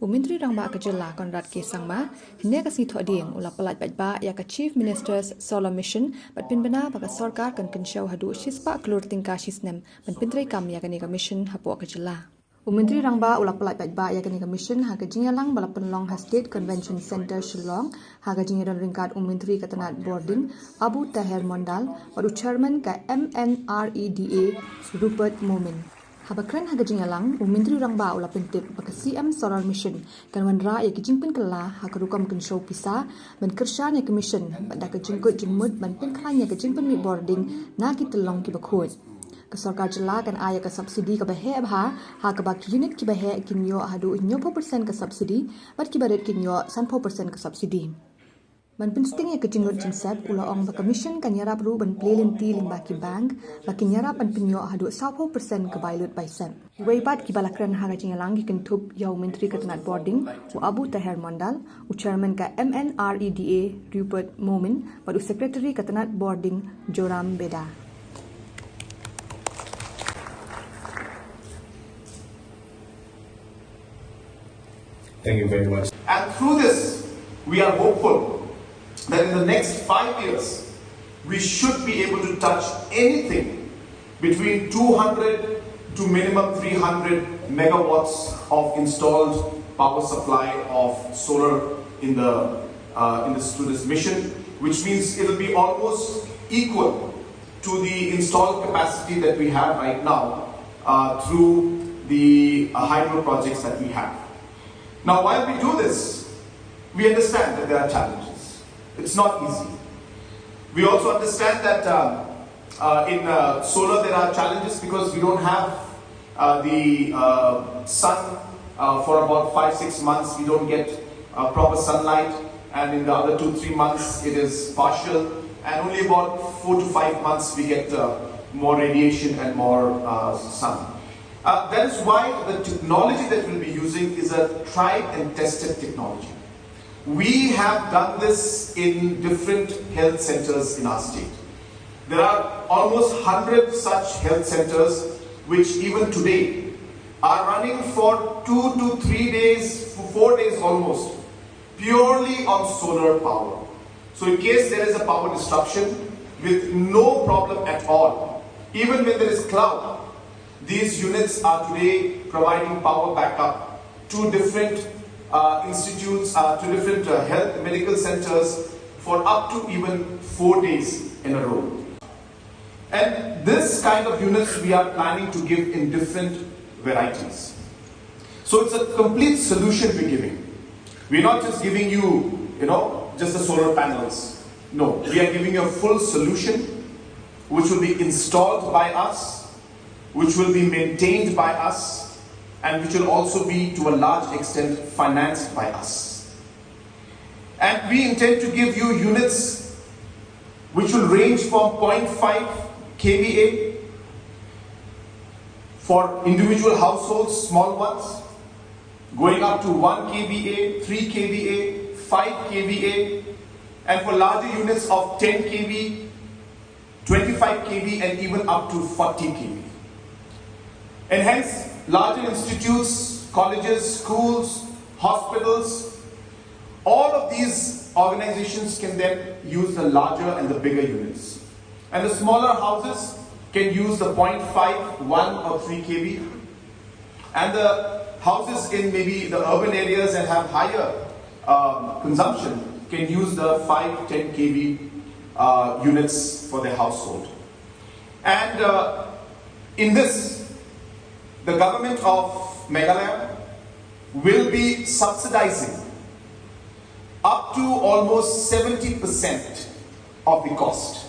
Myntri Rangbah Jylla Conrad K Sangma, hynne kasi Thohdieng ula paidbah ya Chief Minister's Solar Mission, but pynbna baka Sorkar kan kynshew haduh shispa klur tingka shisnem, ban pyntreikam ya kane mission hapoh Jylla. Myntri Rangbah ula paidbah ya kane mission ha jingialang bala pynlong State Convention Center Shillong, ha jingiadon ryngkat Myntri tnad Bording Abu Taher Mondal, baru chairman ka MNREDA Rupert Momin. Habakran haga jingialang Myntri Rangbah ula pentip baka CM Solar Mission kan wanra ya kijingpin kala ha karukam kynshew pisa ban kershan ya commission pada kejingkut jengmut ban pinklan ya kijingpin mi boarding na tnlong ki bakhut ke Sorkar Jylla kan aya ke subsidi ke bahe abha ha ke bak unit ki bahe kinyo haduh 90% ke subsidi bat ki baret kinyo 100% ke subsidi. Man pensting ya kejingkut jinsep ula ong baka mission kan yarap ru ban plelenti limba ki bank bakin yarap ban pinyo haduh 100% ke bailut baisep. Iwaibat ki balakran haga jingialang ki kentup yau Myntri tnad Bording Abu Taher Mondal chairman ka MNREDA Rupert Momin baru secretary tnad Bording Joram Beda. Thank you very much. And through this, we are hopeful that in the next 5 years, we should be able to touch anything between 200 to minimum 300 megawatts of installed power supply of solar in this mission, which means it will be almost equal to the installed capacity that we have right now through the hydro projects that we have. Now, while we do this, we understand that there are challenges. It's not easy. We also understand that in solar there are challenges because we don't have the sun for about 5-6 months. We don't get proper sunlight, and in the other 2-3 months it is partial, and only about 4 to 5 months we get more radiation and more sun. That is why the technology that we'll be using is a tried and tested technology. We have done this in different health centers in our state. There are almost 100 such health centers which even today are running for 2 to 3 days, 4 days almost, purely on solar power. So in case there is a power disruption with no problem at all, even when there is cloud, these units are today providing power backup to different institutes, to different health medical centers for up to even 4 days in a row. And this kind of units we are planning to give in different varieties. So it's a complete solution we're giving. We're not just giving you, just the solar panels. No, we are giving you a full solution which will be installed by us, which will be maintained by us, and which will also be to a large extent financed by us. And we intend to give you units which will range from 0.5 kVA for individual households, small ones, going up to 1 kVA, 3 kVA, 5 kVA, and for larger units of 10 kV, 25 kV, and even up to 40 kV. And hence, larger institutes, colleges, schools, hospitals, all of these organizations can then use the larger and the bigger units. And the smaller houses can use the 0.5, 1 or 3 kV. And the houses in maybe the urban areas that have higher consumption can use the 5, 10 kV units for their household. And in this, the government of Meghalaya will be subsidizing up to almost 70% of the cost.